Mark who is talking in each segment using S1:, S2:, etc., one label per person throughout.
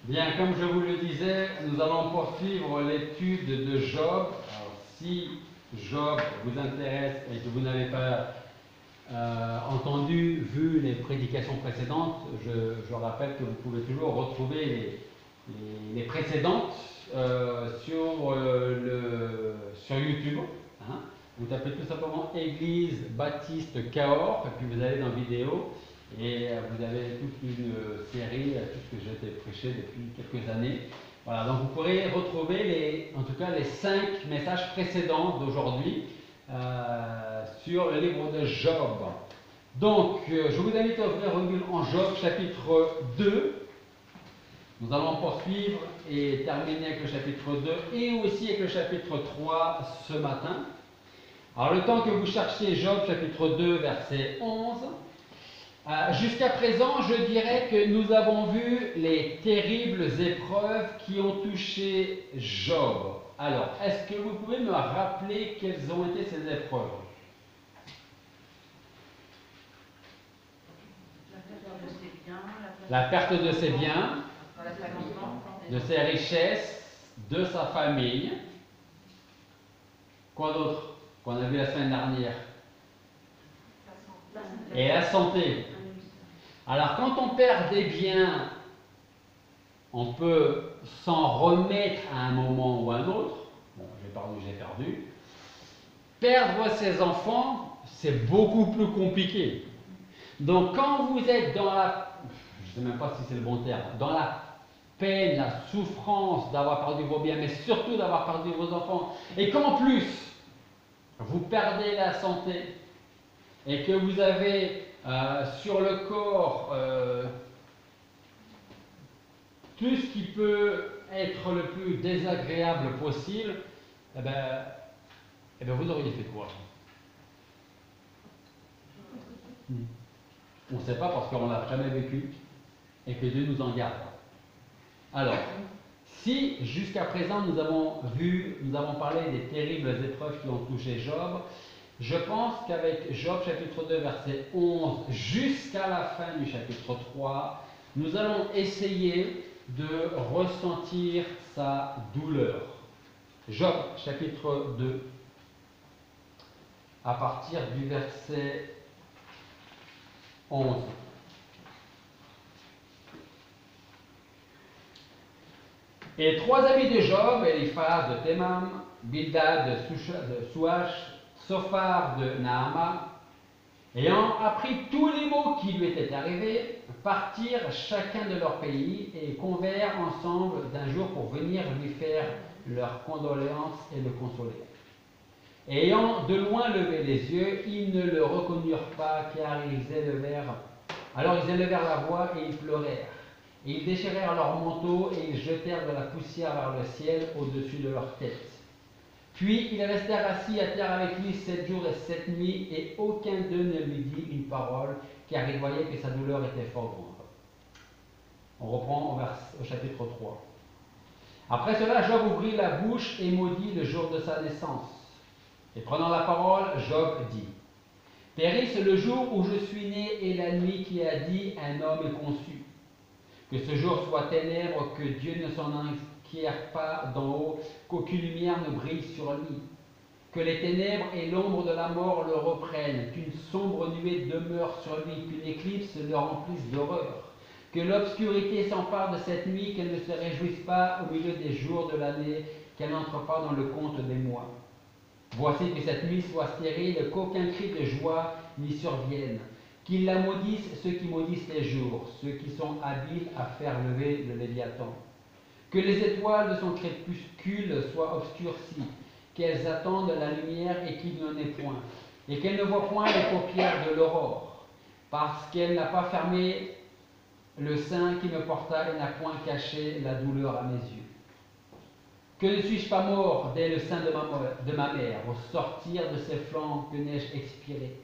S1: Bien, comme je vous le disais, nous allons poursuivre l'étude de Job. Alors, si Job vous intéresse et que vous n'avez pas vu les prédications précédentes, je rappelle que vous pouvez toujours retrouver les précédentes sur YouTube. Hein. Vous tapez tout simplement Église Baptiste Cahors et puis vous allez dans vidéo et vous avez toute une série, tout ce que j'ai prêché depuis quelques années. Voilà, donc vous pourrez retrouver en tout cas les 5 messages précédents d'aujourd'hui sur le livre de Job. Donc, je vous invite à ouvrir une Bible en Job chapitre 2. Nous allons poursuivre et terminer avec le chapitre 2 et aussi avec le chapitre 3 ce matin. Alors, le temps que vous cherchiez Job chapitre 2, verset 11, jusqu'à présent, je dirais que nous avons vu les terribles épreuves qui ont touché Job. Alors, est-ce que vous pouvez me rappeler quelles ont été ces épreuves? La perte de ses biens, de ses richesses, de sa famille. Quoi d'autre qu'on a vu la semaine dernière? Et la santé. Alors quand on perd des biens, on peut s'en remettre à un moment ou à un autre. Bon, j'ai perdu. Perdre ses enfants, c'est beaucoup plus compliqué. Donc quand vous êtes dans je ne sais même pas si c'est le bon terme, dans la peine, la souffrance d'avoir perdu vos biens, mais surtout d'avoir perdu vos enfants, et qu'en plus, vous perdez la santé, et que vous avez sur le corps tout ce qui peut être le plus désagréable possible, eh ben, vous auriez fait quoi? On ne sait pas parce qu'on ne l'a jamais vécu et que Dieu nous en garde. Alors, si jusqu'à présent nous avons parlé des terribles épreuves qui ont touché Job, je pense qu'avec Job chapitre 2 verset 11 jusqu'à la fin du chapitre 3, nous allons essayer de ressentir sa douleur. Job chapitre 2, à partir du verset 11. Et 3 amis de Job, Eliphaz de Théman, Bildad de Souach, Sophar de Naama, ayant appris tous les maux qui lui étaient arrivés, partirent chacun de leur pays et convinrent ensemble d'un jour pour venir lui faire leurs condoléances et le consoler. Ayant de loin levé les yeux, ils ne le reconnurent pas, car alors ils élevèrent la voix et ils pleurèrent. Et ils déchirèrent leurs manteaux et ils jetèrent de la poussière vers le ciel au-dessus de leur tête. Puis ils restèrent assis à terre avec lui 7 jours et 7 nuits, et aucun d'eux ne lui dit une parole, car ils voyaient que sa douleur était fort grande. On reprend au chapitre 3. Après cela, Job ouvrit la bouche et maudit le jour de sa naissance. Et prenant la parole, Job dit: Périsse le jour où je suis né et la nuit qui a dit un homme est conçu. Que ce jour soit ténèbres, que Dieu ne s'en inquière pas d'en haut, qu'aucune lumière ne brille sur lui. Que les ténèbres et l'ombre de la mort le reprennent, qu'une sombre nuée demeure sur lui, qu'une éclipse le remplisse d'horreur. Que l'obscurité s'empare de cette nuit, qu'elle ne se réjouisse pas au milieu des jours de l'année, qu'elle n'entre pas dans le compte des mois. Voici que cette nuit soit stérile, qu'aucun cri de joie n'y survienne. Qu'ils la maudissent ceux qui maudissent les jours, ceux qui sont habiles à faire lever le Léviathan. Que les étoiles de son crépuscule soient obscurcies, qu'elles attendent la lumière et qu'il n'en ait point, et qu'elle ne voit point les paupières de l'aurore, parce qu'elle n'a pas fermé le sein qui me porta et n'a point caché la douleur à mes yeux. Que ne suis-je pas mort dès le sein de ma mère, au sortir de ses flancs, que n'ai-je expiré?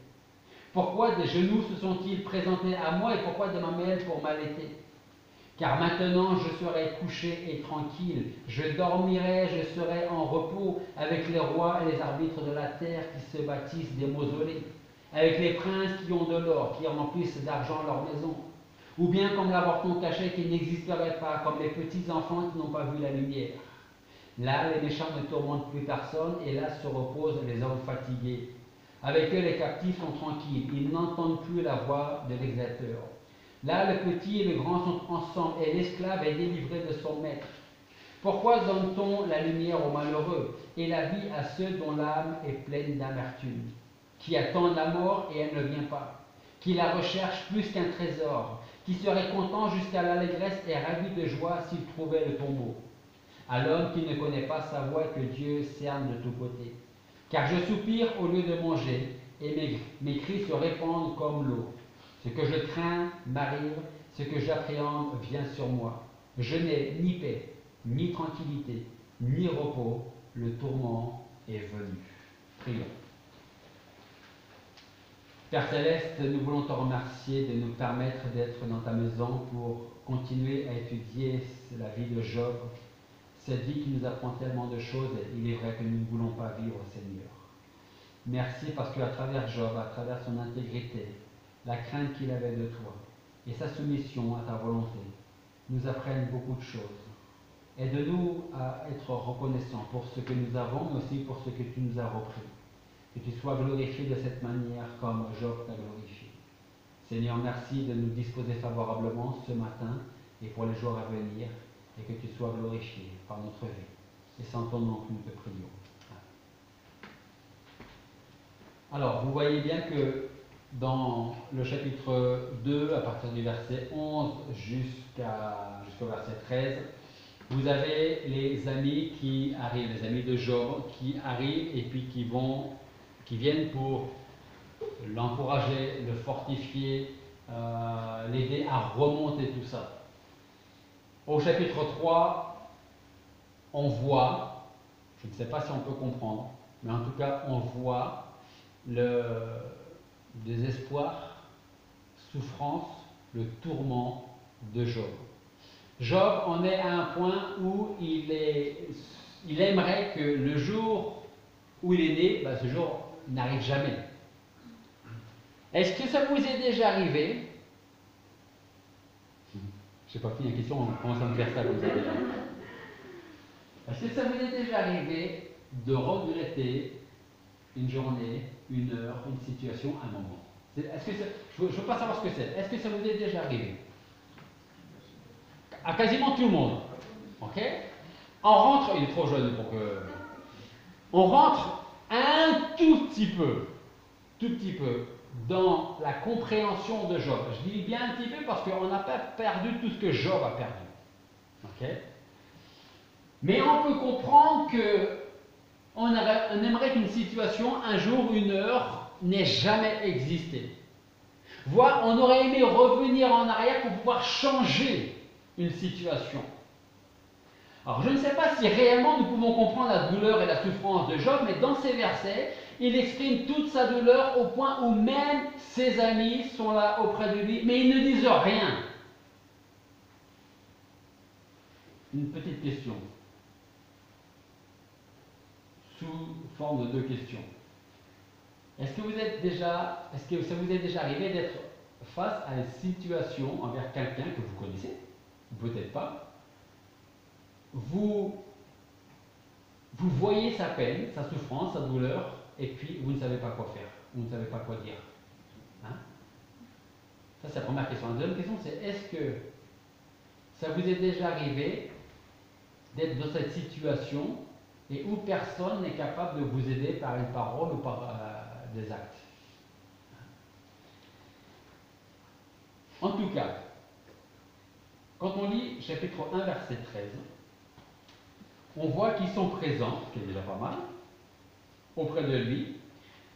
S1: Pourquoi des genoux se sont-ils présentés à moi et pourquoi des mamelles pour m'allaiter? Car maintenant je serai couché et tranquille, je dormirai, je serai en repos avec les rois et les arbitres de la terre qui se bâtissent des mausolées, avec les princes qui ont de l'or, qui remplissent d'argent leur maison. Ou bien comme l'avorton caché qui n'existerait pas, comme les petits enfants qui n'ont pas vu la lumière. Là, les méchants ne tourmentent plus personne, et là se reposent les hommes fatigués. Avec eux, les captifs sont tranquilles, ils n'entendent plus la voix de l'exacteur. Là, le petit et le grand sont ensemble, et l'esclave est délivré de son maître. Pourquoi donne-t-on la lumière aux malheureux, et la vie à ceux dont l'âme est pleine d'amertume, qui attendent la mort et elle ne vient pas, qui la recherchent plus qu'un trésor, qui serait content jusqu'à l'allégresse et ravi de joie s'il trouvait le tombeau? À l'homme qui ne connaît pas sa voie et que Dieu cerne de tous côtés. Car je soupire au lieu de manger, et mes cris se répandent comme l'eau. Ce que je crains m'arrive, ce que j'appréhende vient sur moi. Je n'ai ni paix, ni tranquillité, ni repos, le tourment est venu. Prions. Père Céleste, nous voulons te remercier de nous permettre d'être dans ta maison pour continuer à étudier la vie de Job, cette vie qui nous apprend tellement de choses, et il est vrai que nous ne voulons pas vivre, Seigneur. Merci parce qu'à travers Job, à travers son intégrité, la crainte qu'il avait de toi et sa soumission à ta volonté, nous apprennent beaucoup de choses. Aide-nous à être reconnaissants pour ce que nous avons, mais aussi pour ce que tu nous as repris. Que tu sois glorifié de cette manière comme Job t'a glorifié. Seigneur, merci de nous disposer favorablement ce matin et pour les jours à venir, et que tu sois glorifié par notre vie. Et c'est en ton nom que nous te prions. Alors, vous voyez bien que dans le chapitre 2, à partir du verset 11 jusqu'au verset 13, vous avez les amis qui arrivent, les amis de Job qui arrivent et puis qui viennent pour l'encourager, le fortifier, l'aider à remonter tout ça. Au chapitre 3, on voit, je ne sais pas si on peut comprendre, mais en tout cas on voit le désespoir, souffrance, le tourment de Job. Job en est à un point où il aimerait que le jour où il est né, ce jour n'arrive jamais. Est-ce que ça vous est déjà arrivé? Je n'ai pas fini la question, on commence à me faire ça comme ça déjà. Est-ce que ça vous est déjà arrivé de regretter une journée, une heure, une situation, un moment? Je ne veux pas savoir ce que c'est. Est-ce que ça vous est déjà arrivé? À quasiment tout le monde. Ok? On rentre, il est trop jeune pour que. On rentre un tout petit peu dans la compréhension de Job. Je dis bien un petit peu parce qu'on n'a pas perdu tout ce que Job a perdu. Ok? Mais on peut comprendre que on aimerait qu'une situation, un jour, une heure, n'ait jamais existé. Voire, on aurait aimé revenir en arrière pour pouvoir changer une situation. Alors, je ne sais pas si réellement nous pouvons comprendre la douleur et la souffrance de Job, mais dans ces versets, il exprime toute sa douleur au point où même ses amis sont là auprès de lui, mais ils ne disent rien. Une petite question, sous forme de 2 questions. Est-ce que ça vous est déjà arrivé d'être face à une situation envers quelqu'un que vous connaissez, ou peut-être pas, vous voyez sa peine, sa souffrance, sa douleur, et puis vous ne savez pas quoi faire, vous ne savez pas quoi dire. Hein? Ça, c'est la première question. La deuxième question, c'est est-ce que ça vous est déjà arrivé d'être dans cette situation et où personne n'est capable de vous aider par une parole ou par des actes? En tout cas, quand on lit chapitre 1, verset 13, on voit qu'ils sont présents, ce qui est déjà pas mal, auprès de lui,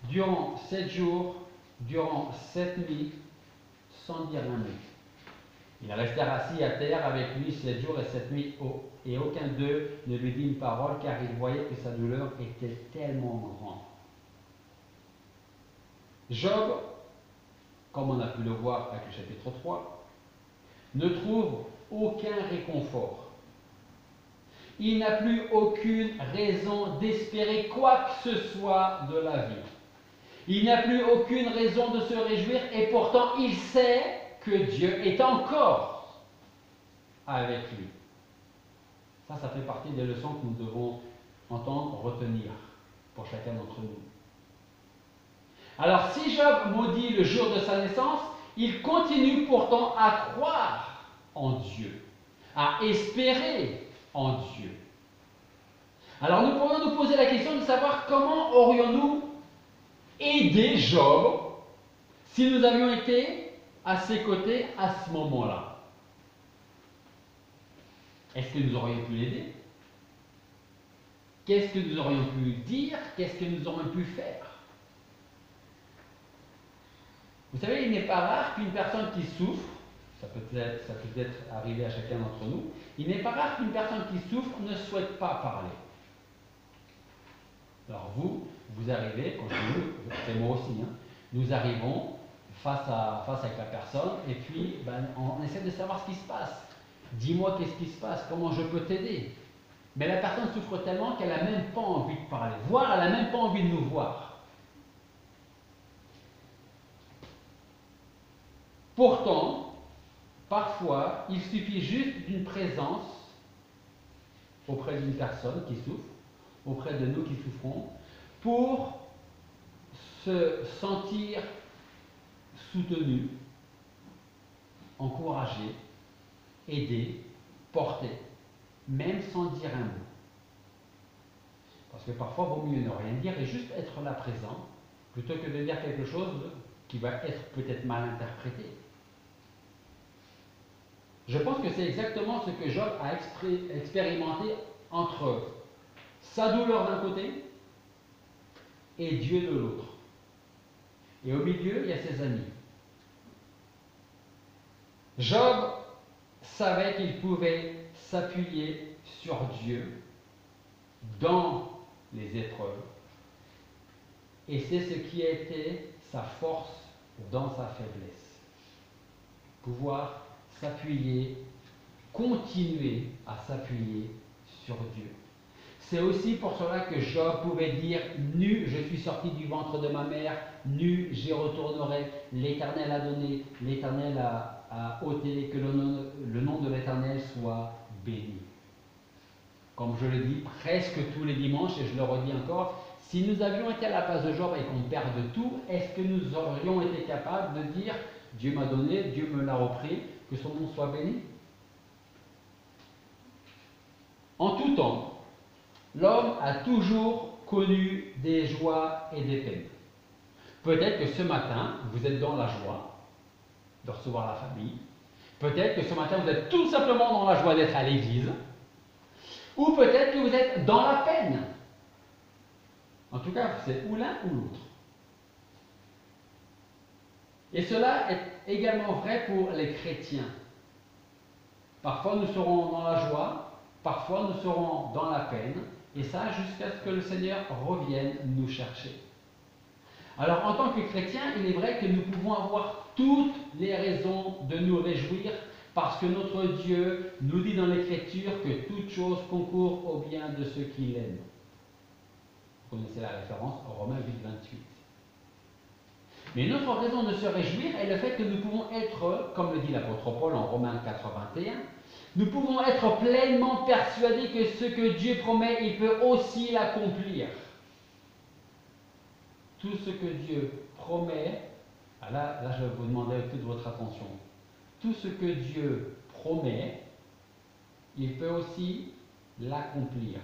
S1: durant 7 jours, durant 7 nuits, sans dire un mot. Ils restèrent assis à terre avec lui 7 jours et 7 nuits, et aucun d'eux ne lui dit une parole, car ils voyaient que sa douleur était tellement grande. Job, comme on a pu le voir avec le chapitre 3, ne trouve aucun réconfort. Il n'a plus aucune raison d'espérer quoi que ce soit de la vie. Il n'a plus aucune raison de se réjouir, et pourtant il sait que Dieu est encore avec lui. Ça fait partie des leçons que nous devons entendre, retenir pour chacun d'entre nous. Alors, si Job maudit le jour de sa naissance, il continue pourtant à croire en Dieu, à espérer en Dieu. Alors, nous pourrions nous poser la question de savoir comment aurions-nous aidé Job si nous avions été à ses côtés à ce moment-là. Est-ce que nous aurions pu l'aider? Qu'est-ce que nous aurions pu dire? Qu'est-ce que nous aurions pu faire? Vous savez, il n'est pas rare qu'une personne qui souffre, ça peut être arrivé à chacun d'entre nous, il n'est pas rare qu'une personne qui souffre ne souhaite pas parler. Alors vous arrivez, quand je dis c'est moi aussi, hein, nous arrivons face avec la personne et puis on essaie de savoir ce qui se passe. Dis-moi qu'est-ce qui se passe, comment je peux t'aider. Mais la personne souffre tellement qu'elle n'a même pas envie de parler, voire elle n'a même pas envie de nous voir. Pourtant, parfois, il suffit juste d'une présence auprès d'une personne qui souffre, auprès de nous qui souffrons, pour se sentir soutenu, encouragé, aidé, porté, même sans dire un mot. Parce que parfois, il vaut mieux ne rien dire et juste être là présent, plutôt que de dire quelque chose qui va être peut-être mal interprété. Je pense que c'est exactement ce que Job a expérimenté entre sa douleur d'un côté et Dieu de l'autre. Et au milieu, il y a ses amis. Job savait qu'il pouvait s'appuyer sur Dieu dans les épreuves. Et c'est ce qui a été sa force dans sa faiblesse. Pouvoir s'appuyer, continuer à s'appuyer sur Dieu. C'est aussi pour cela que Job pouvait dire « Nu, je suis sorti du ventre de ma mère, nu, j'y retournerai. L'Éternel a donné, l'Éternel a ôté, que le nom de l'Éternel soit béni. » Comme je le dis presque tous les dimanches, et je le redis encore, si nous avions été à la place de Job et qu'on perde tout, est-ce que nous aurions été capables de dire « Dieu m'a donné, Dieu me l'a repris, que son nom soit béni » ? En tout temps, l'homme a toujours connu des joies et des peines. Peut-être que ce matin, vous êtes dans la joie de recevoir la famille. Peut-être que ce matin, vous êtes tout simplement dans la joie d'être à l'église. Ou peut-être que vous êtes dans la peine. En tout cas, c'est ou l'un ou l'autre. Et cela est également vrai pour les chrétiens. Parfois, nous serons dans la joie, parfois, nous serons dans la peine, et ça jusqu'à ce que le Seigneur revienne nous chercher. Alors, en tant que chrétiens, il est vrai que nous pouvons avoir toutes les raisons de nous réjouir parce que notre Dieu nous dit dans l'Écriture que toute chose concourt au bien de ceux qui l'aiment. Vous connaissez la référence, Romains 8, 28. Mais une autre raison de se réjouir est le fait que nous pouvons être, comme le dit l'apôtre Paul en Romains 4, 21, nous pouvons être pleinement persuadés que ce que Dieu promet, il peut aussi l'accomplir. Tout ce que Dieu promet, là je vais vous demander toute votre attention, tout ce que Dieu promet, il peut aussi l'accomplir.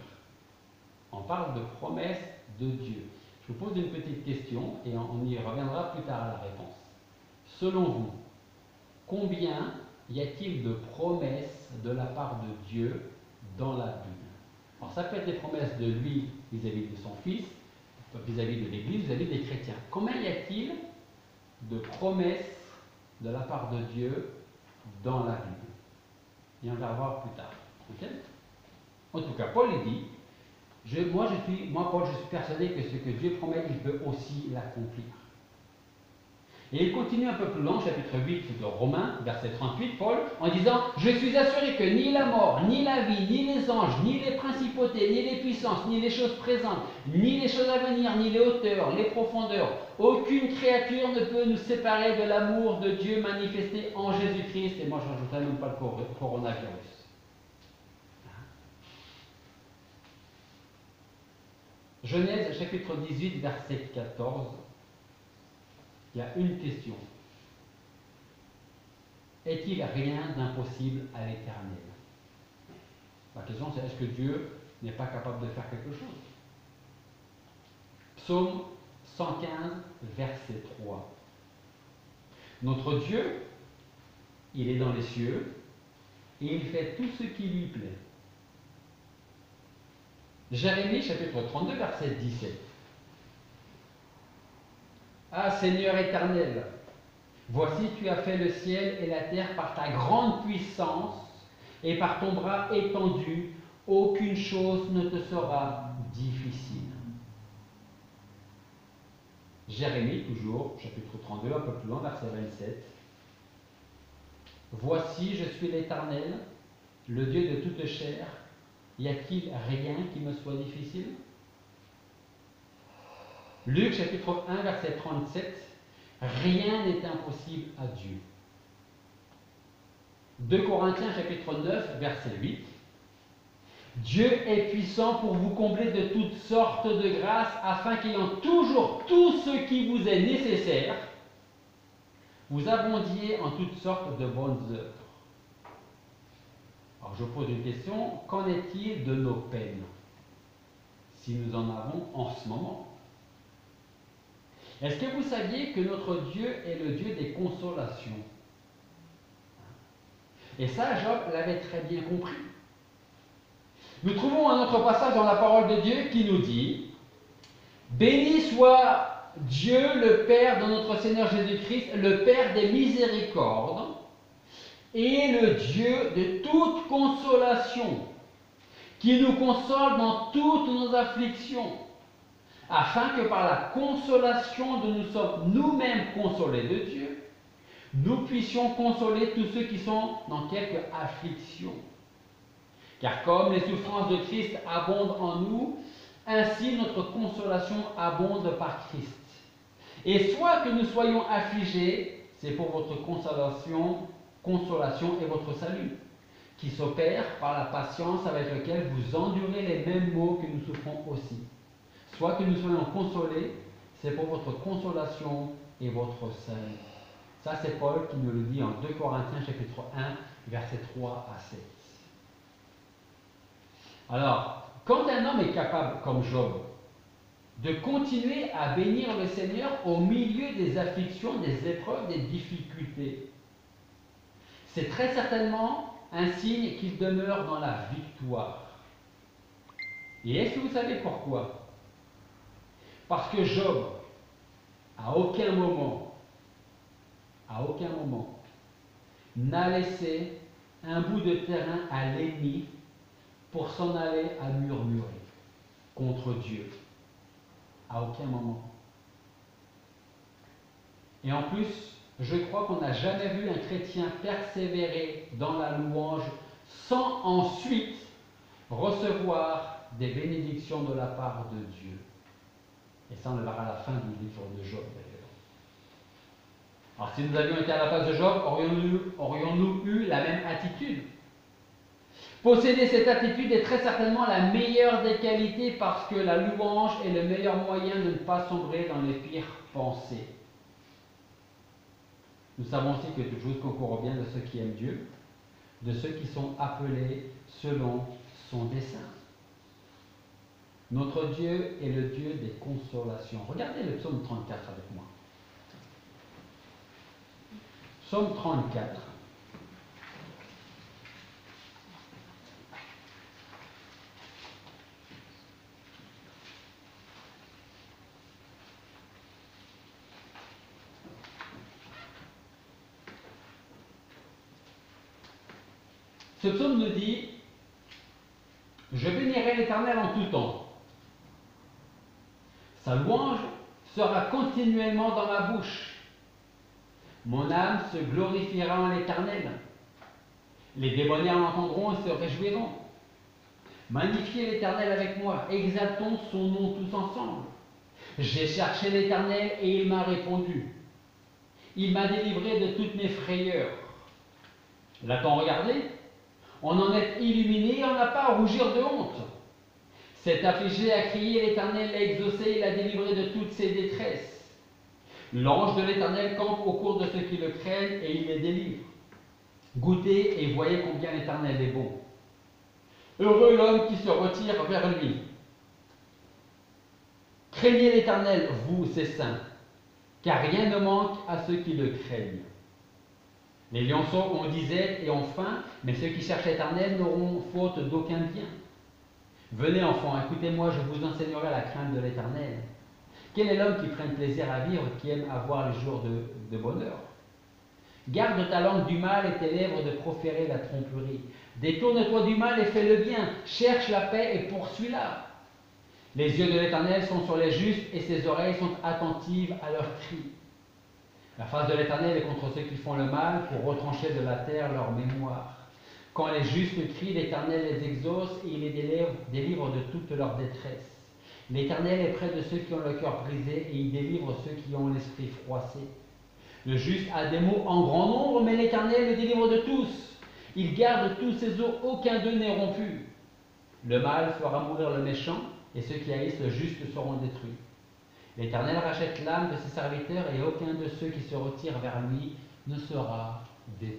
S1: On parle de promesse de Dieu. Je vous pose une petite question et on y reviendra plus tard à la réponse. Selon vous, combien y a-t-il de promesses de la part de Dieu dans la Bible? Alors ça peut être des promesses de lui vis-à-vis de son Fils, vis-à-vis de l'Église, vis-à-vis des chrétiens. Combien y a-t-il de promesses de la part de Dieu dans la Bible? Et on va voir plus tard. Okay? En tout cas, Paul dit, moi Paul, je suis persuadé que ce que Dieu promet, il peut aussi l'accomplir. Et il continue un peu plus loin, chapitre 8 de Romains, verset 38, Paul, en disant: Je suis assuré que ni la mort, ni la vie, ni les anges, ni les principautés, ni les puissances, ni les choses présentes, ni les choses à venir, ni les hauteurs, les profondeurs, aucune créature ne peut nous séparer de l'amour de Dieu manifesté en Jésus-Christ. Et moi, je n'ajouterai même pas le coronavirus. Genèse, chapitre 18, verset 14. Il y a une question. Est-il rien d'impossible à l'Éternel? La question c'est: est-ce que Dieu n'est pas capable de faire quelque chose? Psaume 115, verset 3. Notre Dieu, il est dans les cieux et il fait tout ce qui lui plaît. Jérémie, chapitre 32, verset 17. Ah Seigneur éternel, voici tu as fait le ciel et la terre par ta grande puissance et par ton bras étendu, aucune chose ne te sera difficile. Jérémie, toujours, chapitre 32, un peu plus loin, verset 27. Voici, je suis l'Éternel, le Dieu de toute chair. Y a-t-il rien qui me soit difficile? Luc, chapitre 1, verset 37. Rien n'est impossible à Dieu. 2 Corinthiens, chapitre 9, verset 8. Dieu est puissant pour vous combler de toutes sortes de grâces, afin qu'ayant toujours tout ce qui vous est nécessaire, vous abondiez en toutes sortes de bonnes œuvres. Alors je pose une question: qu'en est-il de nos peines, si nous en avons en ce moment? Est-ce que vous saviez que notre Dieu est le Dieu des consolations? Et ça, Job l'avait très bien compris. Nous trouvons un autre passage dans la parole de Dieu qui nous dit: Béni soit Dieu le Père de notre Seigneur Jésus-Christ, le Père des miséricordes, et le Dieu de toute consolation, qui nous console dans toutes nos afflictions, afin que par la consolation dont nous sommes nous-mêmes consolés de Dieu, nous puissions consoler tous ceux qui sont dans quelque affliction. Car comme les souffrances de Christ abondent en nous, ainsi notre consolation abonde par Christ. Et soit que nous soyons affligés, c'est pour votre consolation et votre salut, qui s'opère par la patience avec laquelle vous endurez les mêmes maux que nous souffrons aussi. Soit que nous soyons consolés, c'est pour votre consolation et votre salut. Ça, c'est Paul qui nous le dit en 2 Corinthiens chapitre 1, versets 3 à 7. Alors, quand un homme est capable, comme Job, de continuer à bénir le Seigneur au milieu des afflictions, des épreuves, des difficultés, c'est très certainement un signe qu'il demeure dans la victoire. Et est-ce que vous savez pourquoi? Parce que Job, à aucun moment, n'a laissé un bout de terrain à l'ennemi pour s'en aller à murmurer contre Dieu. À aucun moment. Et en plus, je crois qu'on n'a jamais vu un chrétien persévérer dans la louange sans ensuite recevoir des bénédictions de la part de Dieu. Et ça, on le verra à la fin du livre de Job, d'ailleurs. Alors, si nous avions été à la place de Job, aurions-nous eu la même attitude? Posséder cette attitude est très certainement la meilleure des qualités, parce que la louange est le meilleur moyen de ne pas sombrer dans les pires pensées. Nous savons aussi que toute chose concourt au bien de ceux qui aiment Dieu, de ceux qui sont appelés selon son dessein. Notre Dieu est le Dieu des consolations. Regardez le psaume 34 avec moi. Psaume 34. Ce psaume nous dit: Je bénirai l'Éternel en tout temps. Sa louange sera continuellement dans ma bouche. Mon âme se glorifiera en l'Éternel. Les débonnaires l'entendront et se réjouiront. Magnifiez l'Éternel avec moi, exaltons son nom tous ensemble. J'ai cherché l'Éternel et il m'a répondu. Il m'a délivré de toutes mes frayeurs. L'a-t-on regardé? On en est illuminé et on n'a pas à rougir de honte. Cet affligé a crié, l'Éternel l'a exaucé, il l'a délivré de toutes ses détresses. L'ange de l'Éternel campe au cours de ceux qui le craignent et il les délivre. Goûtez et voyez combien l'Éternel est bon. Heureux l'homme qui se retire vers lui. Craignez l'Éternel, vous, ses saints, car rien ne manque à ceux qui le craignent. Les lionceaux ont disette et ont faim, mais ceux qui cherchent l'Éternel n'auront faute d'aucun bien. Venez, enfants, écoutez-moi, je vous enseignerai la crainte de l'Éternel. Quel est l'homme qui prenne plaisir à vivre, qui aime avoir les jours de bonheur? Garde ta langue du mal et tes lèvres de proférer la tromperie. Détourne-toi du mal et fais le bien. Cherche la paix et poursuis-la. Les yeux de l'Éternel sont sur les justes et ses oreilles sont attentives à leurs cris. La face de l'Éternel est contre ceux qui font le mal pour retrancher de la terre leur mémoire. Quand les justes crient, l'Éternel les exauce et il les délivre de toute leur détresse. L'Éternel est près de ceux qui ont le cœur brisé et il délivre ceux qui ont l'esprit froissé. Le juste a des maux en grand nombre, mais l'Éternel le délivre de tous. Il garde tous ses os, aucun d'eux n'est rompu. Le mal fera mourir le méchant, et ceux qui haïssent le juste seront détruits. L'Éternel rachète l'âme de ses serviteurs, et aucun de ceux qui se retirent vers lui ne sera détruit.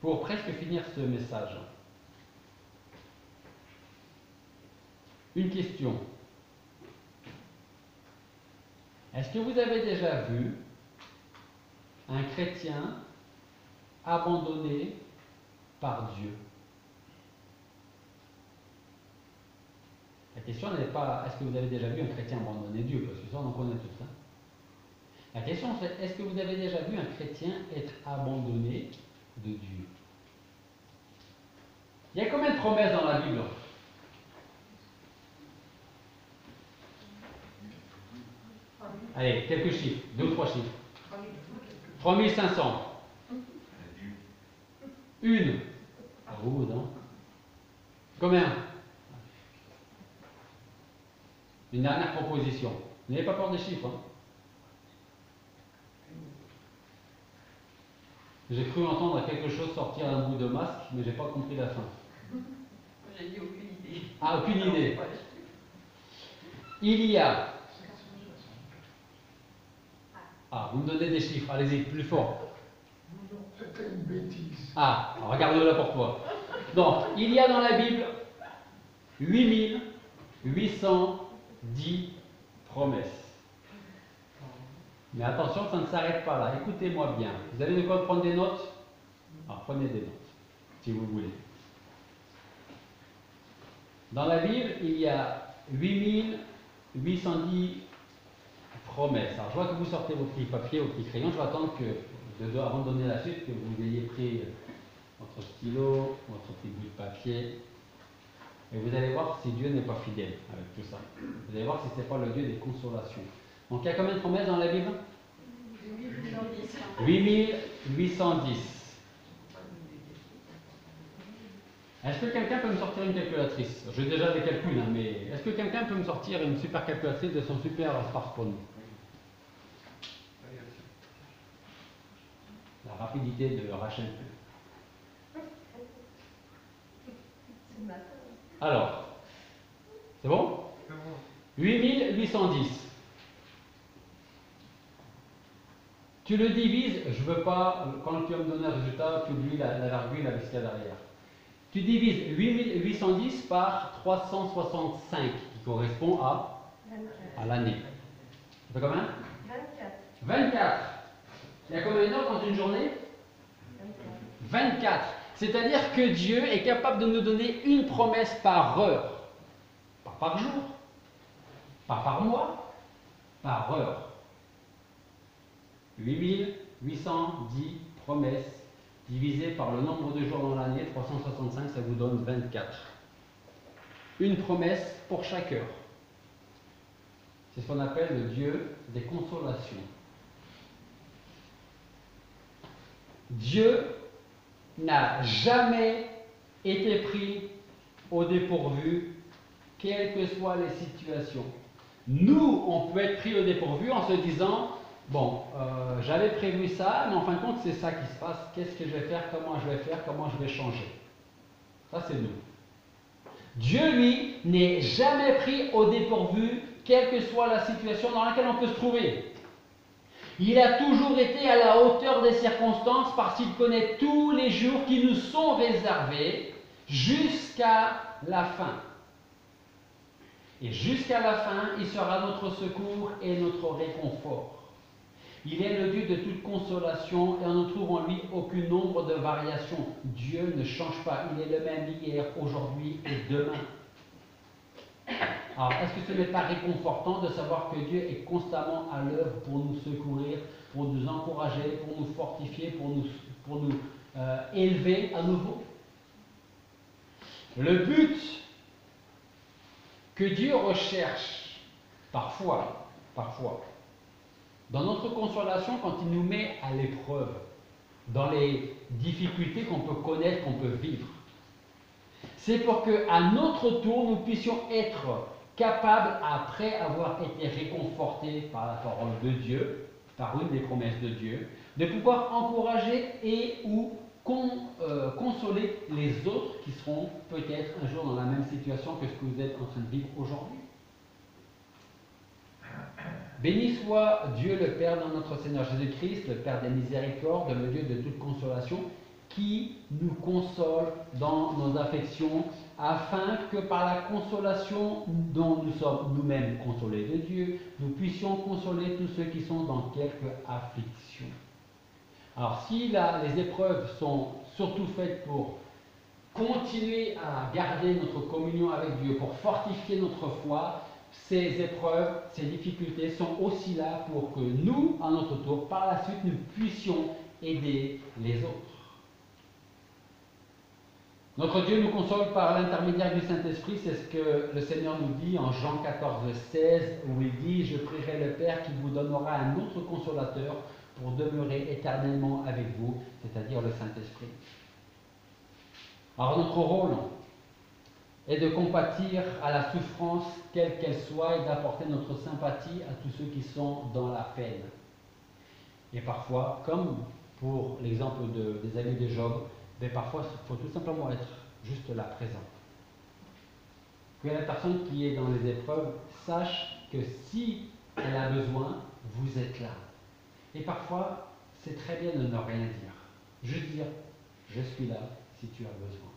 S1: Pour presque finir ce message, une question. Est-ce que vous avez déjà vu un chrétien abandonné par Dieu? La question n'est pas est-ce que vous avez déjà vu un chrétien abandonner Dieu, parce que ça on en connaît tous. Hein. La question c'est est-ce que vous avez déjà vu un chrétien être abandonné de Dieu? Il y a combien de promesses dans la Bible? Allez, quelques chiffres, 2 ou 3 chiffres. 3500. Une. À vous, non? Combien? Une dernière proposition. N'ayez pas peur des chiffres. Hein. J'ai cru entendre quelque chose sortir d'un bout de masque, mais j'ai pas compris la fin.
S2: J'ai dit aucune idée.
S1: Ah, aucune idée. Il y a. Ah, vous me donnez des chiffres, allez-y, plus fort.
S3: C'était une bêtise.
S1: Ah, regarde-la pour toi. Donc, il y a dans la Bible 8810 promesses. Mais attention, ça ne s'arrête pas là. Écoutez-moi bien. Vous avez de quoi prendre des notes? Alors, prenez des notes, si vous voulez. Dans la Bible, il y a 8810 promesses. Alors, je vois que vous sortez vos petits papiers, vos petits crayons. Je vais attendre que, avant de donner la suite, que vous ayez pris votre stylo, votre petit bout de papier. Et vous allez voir si Dieu n'est pas fidèle avec tout ça. Vous allez voir si ce n'est pas le Dieu des consolations. Donc, il y a combien de promesses dans la Bible? 8810. Est-ce que quelqu'un peut me sortir une calculatrice? J'ai déjà des calculs, hein, mais est-ce que quelqu'un peut me sortir une super calculatrice de son super smartphone? La rapidité de Rachel. Alors, c'est bon? 8810. Tu le divises, je ne veux pas, quand tu vas me donner un résultat, tu oublies la virgule avec ce qu'il y a derrière. Tu divises 8810 par 365, qui correspond à l'année. Ça fait combien? 24. Il y a combien d'heures dans une journée? 24. C'est-à-dire que Dieu est capable de nous donner une promesse par heure. Pas par jour, pas par mois, par heure. 8810 promesses divisées par le nombre de jours dans l'année, 365, ça vous donne 24. Une promesse pour chaque heure. C'est ce qu'on appelle le Dieu des consolations. Dieu n'a jamais été pris au dépourvu, quelles que soient les situations. Nous, on peut être pris au dépourvu en se disant, bon, j'avais prévu ça, mais en fin de compte, c'est ça qui se passe. Qu'est-ce que je vais faire? Comment je vais faire? Comment je vais changer? Ça, c'est nous. Dieu, lui, n'est jamais pris au dépourvu, quelle que soit la situation dans laquelle on peut se trouver. Il a toujours été à la hauteur des circonstances parce qu'il connaît tous les jours qui nous sont réservés jusqu'à la fin. Et jusqu'à la fin, il sera notre secours et notre réconfort. Il est le Dieu de toute consolation et on ne trouve en lui aucun nombre de variations. Dieu ne change pas, il est le même hier, aujourd'hui et demain. Alors, est-ce que ce n'est pas réconfortant de savoir que Dieu est constamment à l'œuvre pour nous secourir, pour nous encourager, pour nous fortifier, pour nous élever à nouveau? Le but que Dieu recherche, parfois, dans notre consolation, quand il nous met à l'épreuve, dans les difficultés qu'on peut connaître, qu'on peut vivre, c'est pour qu'à notre tour, nous puissions être capables, après avoir été réconfortés par la parole de Dieu, par une des promesses de Dieu, de pouvoir encourager et ou consoler les autres qui seront peut-être un jour dans la même situation que ce que vous êtes en train de vivre aujourd'hui. Béni soit Dieu le Père de notre Seigneur Jésus-Christ, le Père des miséricordes, le Dieu de toute consolation, qui nous console dans nos affections, afin que par la consolation dont nous sommes nous-mêmes consolés de Dieu, nous puissions consoler tous ceux qui sont dans quelque affliction. Alors si les épreuves sont surtout faites pour continuer à garder notre communion avec Dieu, pour fortifier notre foi, ces épreuves, ces difficultés sont aussi là pour que nous, à notre tour, par la suite, nous puissions aider les autres. Notre Dieu nous console par l'intermédiaire du Saint-Esprit, c'est ce que le Seigneur nous dit en Jean 14, 16, où il dit « Je prierai le Père qui vous donnera un autre consolateur pour demeurer éternellement avec vous, c'est-à-dire le Saint-Esprit. » Alors notre rôle est de compatir à la souffrance, quelle qu'elle soit, et d'apporter notre sympathie à tous ceux qui sont dans la peine. Et parfois, comme pour l'exemple des amis de Job, mais parfois il faut tout simplement être juste là, présent. Que la personne qui est dans les épreuves sache que si elle a besoin, vous êtes là. Et parfois, c'est très bien de ne rien dire. Juste dire, je suis là si tu as besoin.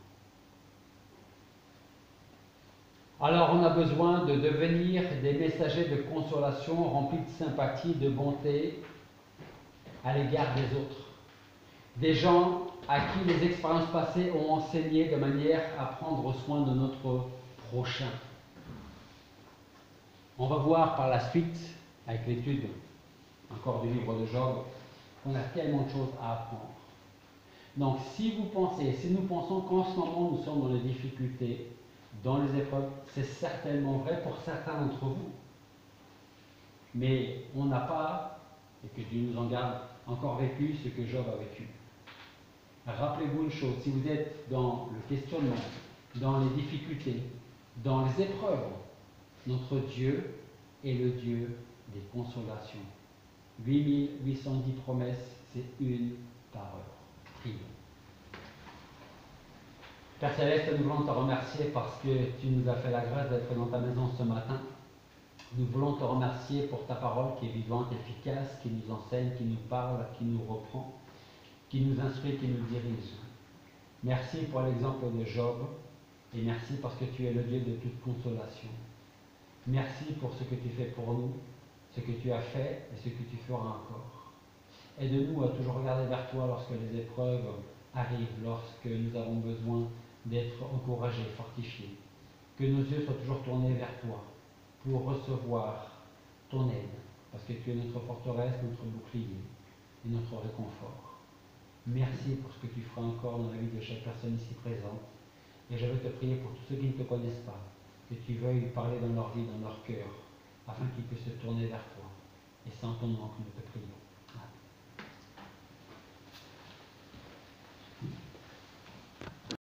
S1: Alors on a besoin de devenir des messagers de consolation remplis de sympathie, de bonté à l'égard des autres. Des gens à qui les expériences passées ont enseigné de manière à prendre soin de notre prochain. On va voir par la suite, avec l'étude encore du livre de Job, qu'on a tellement de choses à apprendre. Donc si nous pensons qu'en ce moment nous sommes dans les difficultés, dans les épreuves, c'est certainement vrai pour certains d'entre vous. Mais on n'a pas, et que Dieu nous en garde, encore vécu ce que Job a vécu. Rappelez-vous une chose, si vous êtes dans le questionnement, dans les difficultés, dans les épreuves, notre Dieu est le Dieu des consolations. 8810 promesses, c'est une par heure. Prions. Père Céleste, nous voulons te remercier parce que tu nous as fait la grâce d'être dans ta maison ce matin. Nous voulons te remercier pour ta parole qui est vivante, efficace, qui nous enseigne, qui nous parle, qui nous reprend, qui nous instruit, qui nous dirige. Merci pour l'exemple de Job et merci parce que tu es le Dieu de toute consolation. Merci pour ce que tu fais pour nous, ce que tu as fait et ce que tu feras encore. Aide-nous à toujours regarder vers toi lorsque les épreuves arrivent, lorsque nous avons besoin d'être encouragés, fortifiés. Que nos yeux soient toujours tournés vers toi pour recevoir ton aide, parce que tu es notre forteresse, notre bouclier et notre réconfort. Merci pour ce que tu feras encore dans la vie de chaque personne ici présente. Et je veux te prier pour tous ceux qui ne te connaissent pas, que tu veuilles parler dans leur vie, dans leur cœur, afin qu'il puisse se tourner vers toi. Et sans ton nom que nous te prions.